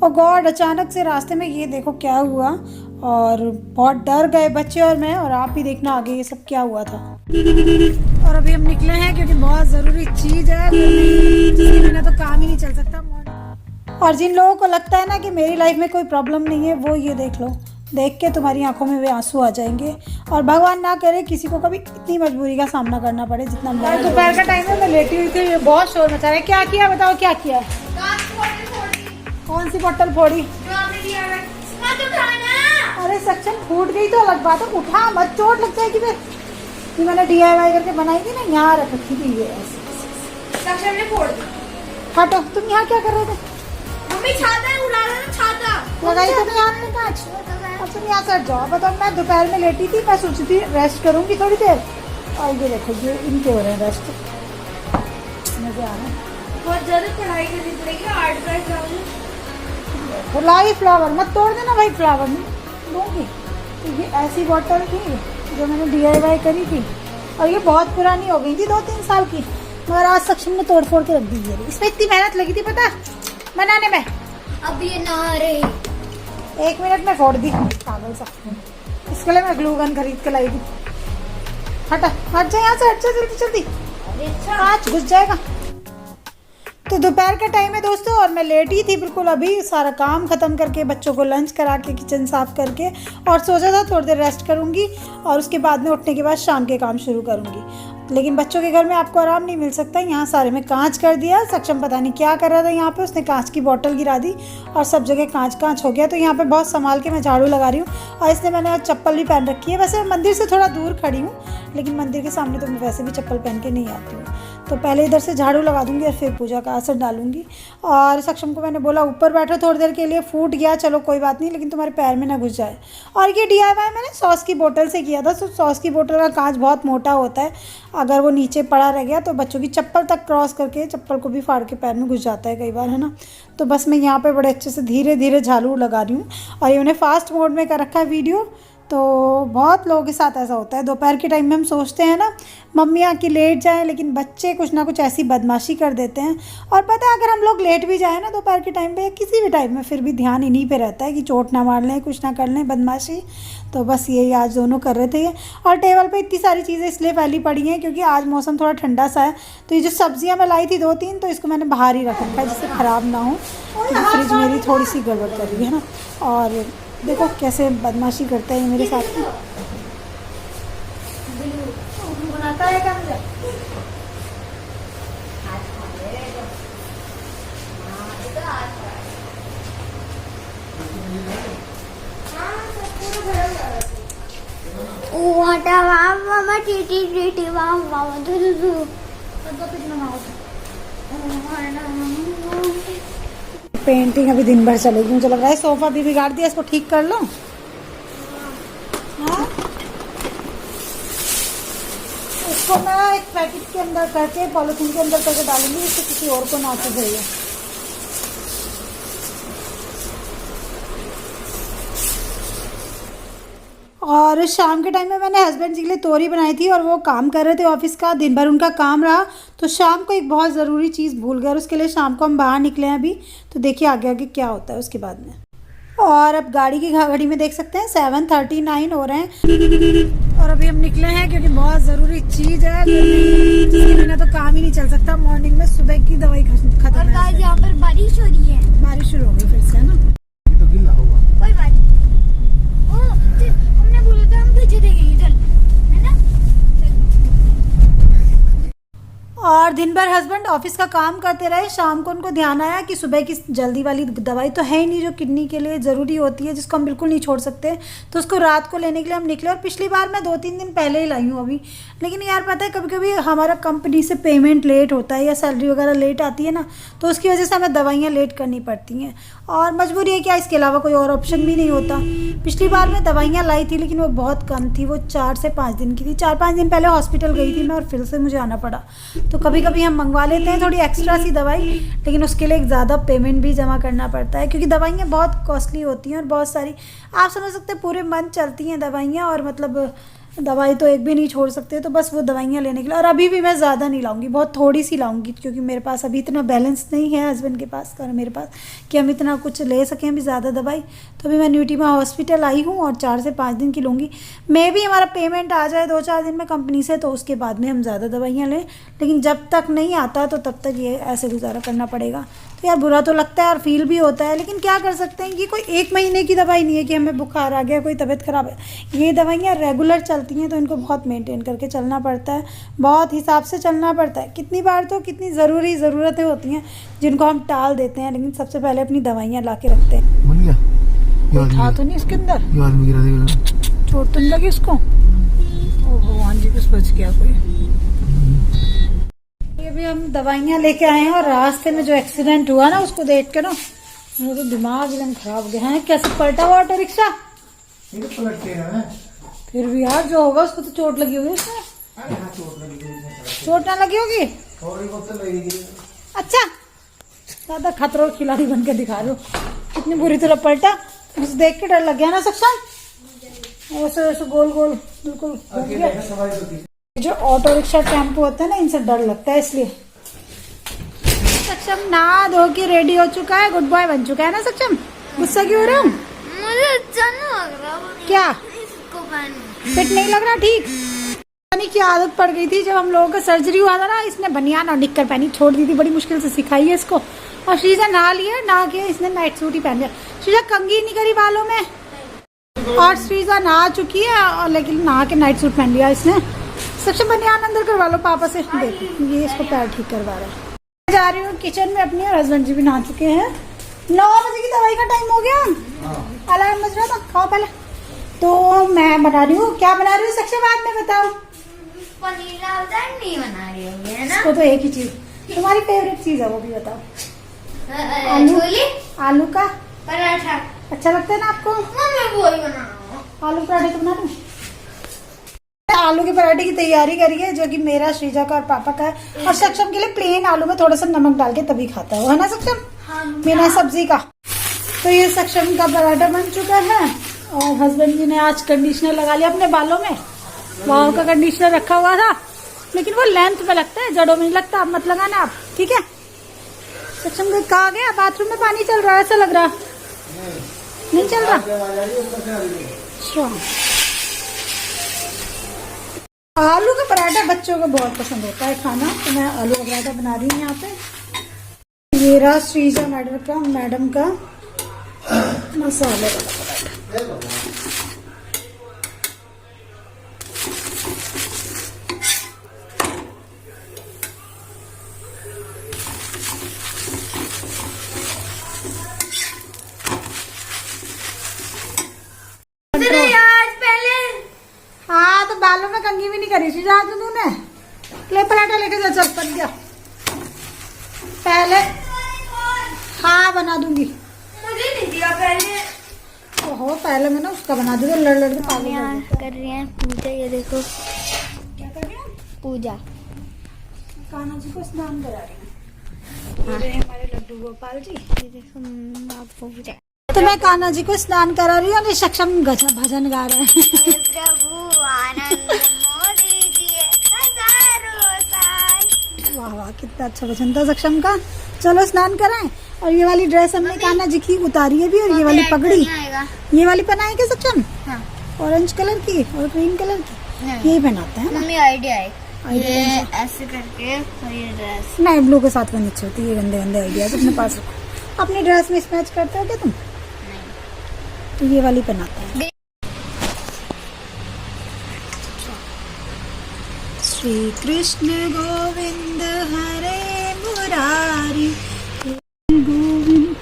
और गॉड अचानक से रास्ते में ये देखो क्या हुआ, और बहुत डर गए बच्चे और मैं, और आप भी देखना आगे ये सब क्या हुआ था। और अभी हम निकले हैं क्योंकि बहुत ज़रूरी चीज़ है जिसके बिना तो काम ही नहीं चल सकता। और जिन लोगों को लगता है ना कि मेरी लाइफ में कोई प्रॉब्लम नहीं है, वो ये देख लो, देख के तुम्हारी आंखों में वे आंसू आ जाएंगे। और भगवान ना करे किसी को कभी इतनी मजबूरी का सामना करना पड़े जितना मैं। दोपहर का टाइम है, मैं लेटी हुई थी, बहुत शोर मचा रहा है। क्या किया बताओ, क्या किया? कौन सी बोतल फोड़ी? अरे सेक्शन फूट गई तो अलग बात है, उठा मत, चोट लग जाएगी फिर। ये मैंने DIY करके बनाई थी ना, यहाँ रख रखी थी ये सेक्शन ने फोड़ दी। हटो, तुम यहाँ क्या कर रहे थे? मम्मी छाता उड़ा रहा था, छाता लगाई तो नहीं आपने कांच? अब तुम यहाँ से जाओ। बताओ, मैं दोपहर में लेटी थी, मैं सोची थी रेस्ट करूंगी थोड़ी देर, और ये देखो ये इनके हो रहे हैं रेस्ट। मजे आ रहे हैं। बहुत ज्यादा पढ़ाई करनी पड़ेगी, आर्ट का एग्जाम। लाई फ्लावर मत तोड़ देना भाई, फ्लावर नहीं दूंगी। तो ये ऐसी बॉटल थी जो मैंने DIY करी थी, और ये बहुत पुरानी हो गई थी, 2-3 साल की, मगर आज सक्षम ने तोड़ फोड़ के रख दी है। इसमें इतनी मेहनत लगी थी पता बनाने में। अब ये ना रही 1 मिनट में फोड़ दी पागल सा। इसके लिए मैं ग्लू गन खरीद के लाई थी। हटा, हट जा यहाँ से, हट जा जल्दी जल्दी, कांच घुस जाएगा। तो दोपहर का टाइम है दोस्तों, और मैं लेटी थी बिल्कुल अभी, सारा काम ख़त्म करके, बच्चों को लंच करा के, किचन साफ़ करके, और सोचा था थोड़ी देर रेस्ट करूँगी और उसके बाद में उठने के बाद शाम के काम शुरू करूँगी। लेकिन बच्चों के घर में आपको आराम नहीं मिल सकता। यहाँ सारे में कांच कर दिया। सक्षम पता नहीं क्या कर रहा था यहाँ पे, उसने कांच की बोतल गिरा दी और सब जगह कांच कांच हो गया। तो यहाँ पे बहुत संभाल के मैं झाड़ू लगा रही हूँ, और इसने मैंने चप्पल भी पहन रखी है। वैसे मैं मंदिर से थोड़ा दूर खड़ी हूँ, लेकिन मंदिर के सामने तो मैं वैसे भी चप्पल पहन के नहीं आती हूँ। तो पहले इधर से झाड़ू लगा दूंगी और फिर पूजा का असर डालूंगी। और सक्षम को मैंने बोला ऊपर बैठो थोड़ी देर के लिए, फूट गया चलो कोई बात नहीं, लेकिन तुम्हारे पैर में ना घुस जाए। और ये DIY मैंने सॉस की बोतल से किया था। तो सॉस की बोतल का कांच बहुत मोटा होता है, अगर वो नीचे पड़ा रह गया तो बच्चों की चप्पल तक क्रॉस करके चप्पल को भी फाड़ के पैर में घुस जाता है कई बार, है ना। तो बस मैं यहाँ पे बड़े अच्छे से धीरे धीरे झाड़ू लगा रही हूँ, और ये उन्हें फास्ट मोड में कर रखा है वीडियो। तो बहुत लोगों के साथ ऐसा होता है, दोपहर के टाइम में हम सोचते हैं ना मम्मियाँ कि लेट जाएं, लेकिन बच्चे कुछ ना कुछ ऐसी बदमाशी कर देते हैं। और पता है अगर हम लोग लेट भी जाएं ना दोपहर के टाइम पे या किसी भी टाइम में, फिर भी ध्यान इन्हीं पे रहता है कि चोट ना मार लें, कुछ ना कर लें बदमाशी। तो बस यही आज दोनों कर रहे थे। और टेबल पे इतनी सारी चीज़ें इसलिए फैली पड़ी हैं क्योंकि आज मौसम थोड़ा ठंडा सा है। तो ये जो सब्जियाँ मैं लाई थी 2-3, तो इसको मैंने बाहर ही रख रखा है जिससे ख़राब ना हो, क्योंकि फ्रिज मेरी थोड़ी सी गड़बड़ कर रही है ना। और देखो कैसे बदमाशी करता है मेरे साथ में। बनाता है क्या मुझे? वाटा वाम मामा टीटी टीटी वाम मामा दुदु पेंटिंग अभी दिन भर चलेगी मुझे लग रहा है। सोफा भी बिगाड़ दिया, इसको ठीक कर लो। हाँ, इसको मैं एक पैकेट के अंदर करके, पॉलिथीन के अंदर करके डालूंगी, इससे किसी और को ना चाहिए। और शाम के टाइम में मैंने हस्बैंड जी के लिए तोरी बनाई थी, और वो काम कर रहे थे ऑफिस का, दिन भर उनका काम रहा। तो शाम को एक बहुत ज़रूरी चीज़ भूल गए, और उसके लिए शाम को हम बाहर निकले हैं अभी। तो देखिए आगे आगे क्या होता है उसके बाद में। और अब गाड़ी की घड़ी में देख सकते हैं 7:39 हो रहे हैं, और अभी हम निकले हैं क्योंकि बहुत ज़रूरी चीज़ है जिसके बिना तो काम ही नहीं चल सकता। मॉर्निंग में सुबह की दवाई खत्म है। और यहाँ पर बारिश हो रही है, बारिश शुरू हो गई फिर से, है ना। ये तो गिल्ला होगा। कोई बात नहीं। हमने बोला था हम पीछे देखेंगे, चल, है ना। और दिन भर हस्बैंड ऑफिस का काम करते रहे। शाम को उनको ध्यान आया कि सुबह की जल्दी वाली दवाई तो है ही नहीं जो किडनी के लिए ज़रूरी होती है, जिसको हम बिल्कुल नहीं छोड़ सकते। तो उसको रात को लेने के लिए हम निकले, और पिछली बार मैं 2-3 दिन पहले ही लाई हूँ अभी। लेकिन यार पता है कभी कभी हमारा कंपनी से पेमेंट लेट होता है या सैलरी वगैरह लेट आती है ना, तो उसकी वजह से हमें दवाइयाँ लेट करनी पड़ती हैं, और मजबूरी है क्या, इसके अलावा कोई और ऑप्शन भी नहीं होता। पिछली बार मैं दवाइयाँ लाई थी लेकिन वो बहुत कम थी, वो 4 से 5 दिन की थी। 4-5 दिन पहले हॉस्पिटल गई थी मैं, और फिर से मुझे आना पड़ा। तो कभी कभी हम मंगवा लेते हैं थोड़ी एक्स्ट्रा सी दवाई, लेकिन उसके लिए एक ज़्यादा पेमेंट भी जमा करना पड़ता है, क्योंकि दवाइयाँ बहुत कॉस्टली होती हैं और बहुत सारी, आप समझ सकते हैं पूरे मंथ चलती हैं दवाइयाँ। और मतलब दवाई तो एक भी नहीं छोड़ सकते, तो बस वो दवाइयाँ लेने के लिए। और अभी भी मैं ज़्यादा नहीं लाऊंगी, बहुत थोड़ी सी लाऊंगी, क्योंकि मेरे पास अभी इतना बैलेंस नहीं है हस्बैंड के पास और मेरे पास कि हम इतना कुछ ले सकें अभी ज़्यादा दवाई। तो अभी मैं न्यूट्रीमा हॉस्पिटल आई हूँ और 4 से 5 दिन की लूँगी। मे भी हमारा पेमेंट आ जाए 2-4 दिन में कंपनी से, तो उसके बाद में हम ज़्यादा दवाइयाँ लें, लेकिन जब तक नहीं आता तो तब तक ये ऐसे गुजारा करना पड़ेगा। तो यार बुरा तो लगता है और फील भी होता है, लेकिन क्या कर सकते हैं। ये कोई 1 महीने की दवाई नहीं है कि हमें बुखार आ गया, कोई तबीयत ख़राब है। ये दवाइयाँ रेगुलर चलती हैं, तो इनको बहुत मेंटेन करके चलना पड़ता है, बहुत हिसाब से चलना पड़ता है। कितनी बार तो कितनी ज़रूरतें होती हैं जिनको हम टाल देते हैं, लेकिन सबसे पहले अपनी दवाइयाँ ला के रखते हैं। बन गया था तो नहीं इसके अंदर, ये आदमी गिरा देगा। चोट तो नहीं लगी उसको? ओ भगवान जी, कुछ बच गया कोई। ये भी हम दवाइयाँ लेके आए हैं और रास्ते में जो एक्सीडेंट हुआ ना, उसको देख के ना मेरा तो दिमाग एकदम खराब हो गया है। कैसे पलटा हुआ ऑटो रिक्शा। फिर भी यार जो होगा उसको तो चोट लगी होगी उसमें। चोट ना लगी होगी? अच्छा, ज्यादा खतरों का खिलाड़ी बन के दिखा लो। कितनी बुरी तरह पलटा, मुझे देख के डर लग गया ना सक्षम। ऐसे ऐसे गोल गोल बिल्कुल घूम गया। जो ऑटो रिक्शा टेम्पो होता है ना, इनसे डर लगता है, इसलिए। सक्षम नहा धो के रेडी हो चुका है, गुड बॉय बन चुका है ना सक्षम। गुस्सा क्यों हो रहा हूँ? मुझे अच्छा नहीं लग रहा क्या इसको पहन। फिट नहीं लग रहा? ठीक पानी की आदत पड़ गई थी जब हम लोगों का सर्जरी हुआ था ना, इसने बनियान और निक्कर पहनी, छोड़ दी थी, बड़ी मुश्किल से सिखाई है इसको। और श्रीजा नहा लिया, नहा के इसने नाइट सूट ही पहन लिया। श्रीजा कंघी नहीं करी बालों में, और श्रीजा नहा चुकी है और लेकिन नहा के नाइट सूट पहन लिया इसने। सबसे बनियान अंदर करवा लो पापा से। देखो ये इसको पैर ठीक करवा रहा है। मैं जा रही हूँ किचन में अपनी, और हस्बैंड जी भी नहा चुके हैं। 9 बजे की दवाई का टाइम हो गया, अलार्म बज रहा था। खाओ पहले। तो मैं बना रही हूँ, क्या बना रही हूँ सक्षम बाद में बताओ। पनीर दाल नहीं बना रही होगी है ना? इसको तो एक ही चीज, तुम्हारी फेवरेट चीज है वो भी बताओ। आलू, छोले आलू का पराठा अच्छा लगता है ना आपको? मैं वही बना। आलू पराठे तो बना दूं? आलू के पराठे की तैयारी करिए, जो कि मेरा, श्रीजा का और पापा का है। और सक्षम के लिए प्लेन आलू में थोड़ा सा नमक डाल के तभी खाता है ना सक्षम, बिना सब्जी का। तो ये सक्षम का पराठा बन चुका है, और हस्बैंड जी ने आज कंडीशनर लगा लिया अपने बालों में। वाव का कंडीशनर रखा हुआ था, लेकिन वो लेंथ में लगता है, जड़ों में नहीं लगता। आप मत लगाना आप, ठीक है। सक्षम कहा गया, बाथरूम में पानी चल रहा है ऐसा लग रहा। नहीं चल रहा? अच्छा। आलू का पराठा बच्चों को बहुत पसंद होता है खाना, तो मैं आलू का पराठा बना रही हूँ यहाँ पे। ये रहा श्रीजा मैडम का मसाले वाला पराठा। हाँ तो बालों में कंघी भी नहीं करी थी जहाँ तूने। ले पराठा लेके जा, चल बन गया। पहले हाँ बना दूंगी। मुझे नहीं दिया पहले। ओहो पहले मैं ना उसका बना दूंगी, लड़ लड़ के पागल कर रही है पूजा। ये देखो क्या कर रही हूँ? पूजा कान्हा जी को स्नान करा रही हूँ। ये हमारे लड्डू गोपाल जी। ये देखो आप पूजा। तो मैं कान्हा जी को स्नान करा रही हूँ और सक्षम भजन गा रहे हैं। प्रभु आनंद मोदी जी हजारों साल। वाह वाह कितना अच्छा भजन था सक्षम का। चलो स्नान कराएं। और ये वाली ड्रेस हमने कान्हा जी की उतारी है भी, और ये वाली पगड़ी, ये वाली पहनाई क्या सक्षम? हाँ। ऑरेंज कलर की और ग्रीन कलर की यही पहनाते हैं ना। मम्मी आइडिया है ये ऐसे करके, और ये ड्रेस नहीं ब्लू के साथ में अच्छी होती है। ये गंदे गंदे आइडिया अपने पास रखो। अपनी ड्रेस में मैच करते हो क्या तुम? तो ये वाली पहनाते हैं। श्री कृष्ण गोविंद हरे मुरारी गोविंद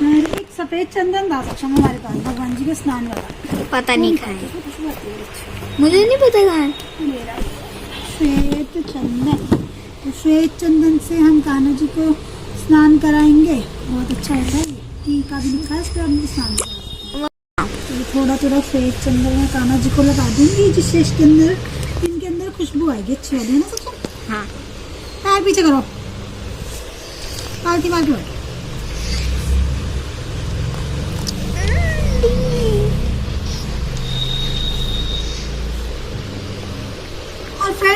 हरे। एक सफेद चंदन था सक्षम हमारे पास, भगवान जी के स्नान वाला। पता नहीं खाए, मुझे नहीं पता कहाँ है। मेरा श्वेत चंदन, तो श्वेत चंदन से हम कान्हा जी को स्नान कराएंगे। बहुत अच्छा होता है। टीका भी लिखा है इस पर, हम स्नान कराएंगे। तो थोड़ा थोड़ा श्वेत चंदन में कान्हा जी को लगा दूंगी, जिससे इसके अंदर, इनके अंदर खुशबू आएगी अच्छी वाली है ना सच। हाँ। पैर पीछे करो, पालती मार के बैठो।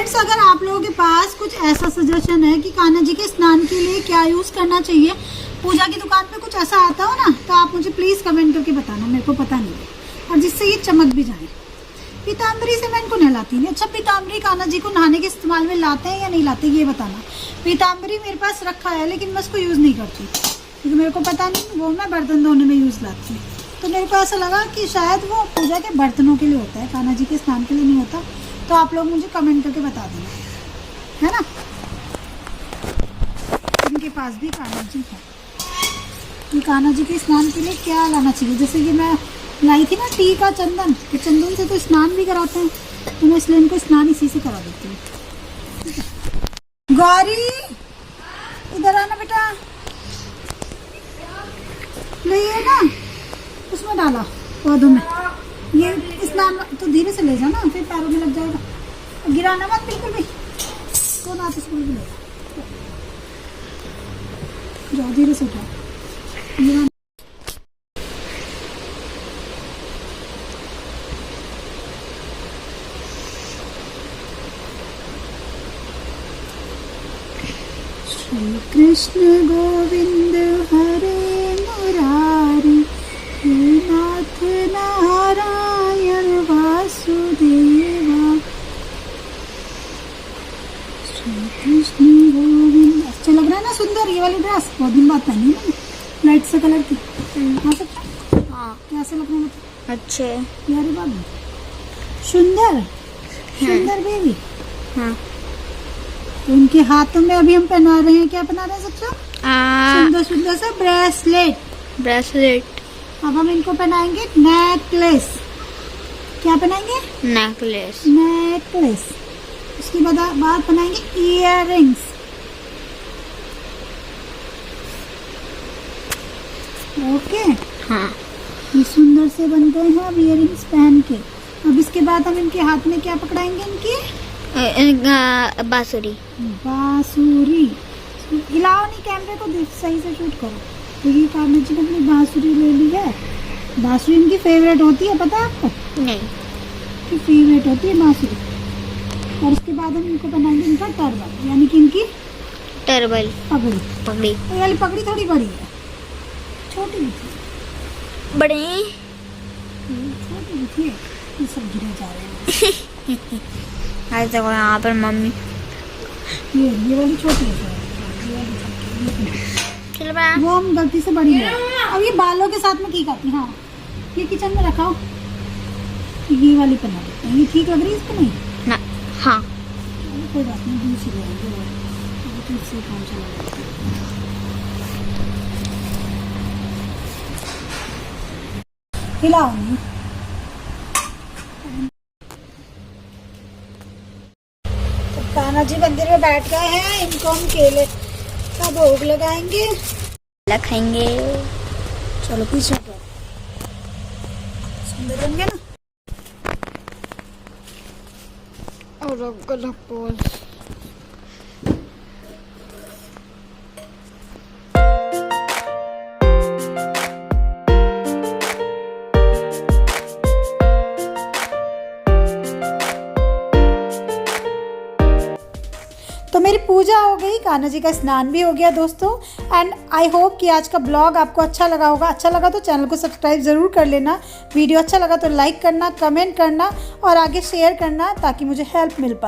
फ्रेंड्स, अगर आप लोगों के पास कुछ ऐसा सजेशन है कि कान्हा जी के स्नान के लिए क्या यूज़ करना चाहिए, पूजा की दुकान पे कुछ ऐसा आता हो ना, तो आप मुझे प्लीज़ कमेंट करके बताना, मेरे को पता नहीं है, और जिससे ये चमक भी जाए। पीताम्बरी से मैं इनको नहलाती नहीं। अच्छा, पीताम्बरी कान्हा जी को नहाने के इस्तेमाल में लाते हैं या नहीं लाते, ये बताना। पीताम्बरी मेरे पास रखा है, लेकिन मैं उसको यूज़ नहीं करती क्योंकि मेरे को पता नहीं, वो मैं बर्तन धोने में यूज़ लाती हूँ। तो मेरे को ऐसा लगा कि शायद वो पूजा के बर्तनों के लिए होता है, कान्हा जी के स्नान के लिए नहीं होता। तो आप लोग मुझे कमेंट करके बता देना, है ना। इनके पास भी कान्हा जी है कि कान्हा जी के स्नान के लिए क्या लाना चाहिए। जैसे कि मैं लाई थी ना टी का चंदन, कि चंदन से तो स्नान भी कराते हैं, तो मैं इसलिए इनको स्नान इसी से करा देती हूँ। गौरी, इधर आना बेटा, ले ना उसमें डाला पौधों में, ये स्नान तो धीरे से ले जाना, फिर पैरों में लग जाएगा, गिराना मत बिल्कुल भी, तो ना तो स्कूल भी ले जाओ, धीरे से उठाओ, गिराना। श्री कृष्ण गोविंद हरे मुरारी, हे नाथ नारायण वासुदेवा, श्री कृष्ण गोविंद। अच्छा लग रहा है ना, सुंदर ये वाली ड्रेस, बहुत दिन बाद पहनी ना, लाइट से कलर की। हाँ, कैसे लग रहा है मतलब? अच्छे यारी बात, सुंदर सुंदर बेबी। हाँ। तो इनके हाथों में अभी हम पहना रहे हैं, क्या पहना रहे हैं सबसे सुंदर सुंदर सा ब्रेसलेट। अब हम इनको पहनाएंगे नेकलेस। क्या पहनाएंगे? नेकलेस। उसके बाद पहनाएंगे इयररिंग्स। ओके, हाँ। ये सुंदर से बन गए हैं अब इयररिंग्स पहन के। अब इसके बाद हम इनके हाथ में क्या पकड़ाएंगे? इनकी बांसुरी। हिलाओ नहीं, कैमरे को सही से शूट करो, क्योंकि कान्हा जी ने अपनी बांसुरी ले ली है। बांसुरी इनकी फेवरेट होती है, पता है आपको? नहीं, कि फेवरेट होती है बांसुरी। और उसके बाद हम इनको बनाएंगे इनका टर्बन, यानी कि इनकी पगड़ी। ये वाली पगड़ी थोड़ी बड़ी है, छोटी भी थी, बड़े छोटी भी थी। ये सब गिरे जा रहे हैं। ऐसे देखो यहाँ पर मम्मी। ये वाली छोटी है, चलो बड़ा। वो हम गलती से बड़ी ले। अब ये बालों के साथ में की खाती। हाँ, ये किचन में रखाओ, ये वाली पहना देते हैं। ये ठीक लग रही है इसको? नहीं ना, हाँ। कोई बात नहीं, दूसरी ले आएंगे, दूसरी काम चला। हिलाओ नहीं। तो कान्हा जी मंदिर में बैठ गए हैं, इनको हम केले का भोग लगाएंगे, खाएंगे। चलो पीछे हटो। सुंदर बन गया ना। और गलत पोज। तो मेरी पूजा हो गई, कान्हा जी का स्नान भी हो गया दोस्तों। एंड आई होप कि आज का ब्लॉग आपको अच्छा लगा होगा। अच्छा लगा तो चैनल को सब्सक्राइब ज़रूर कर लेना। वीडियो अच्छा लगा तो लाइक करना, कमेंट करना और आगे शेयर करना, ताकि मुझे हेल्प मिल पाए।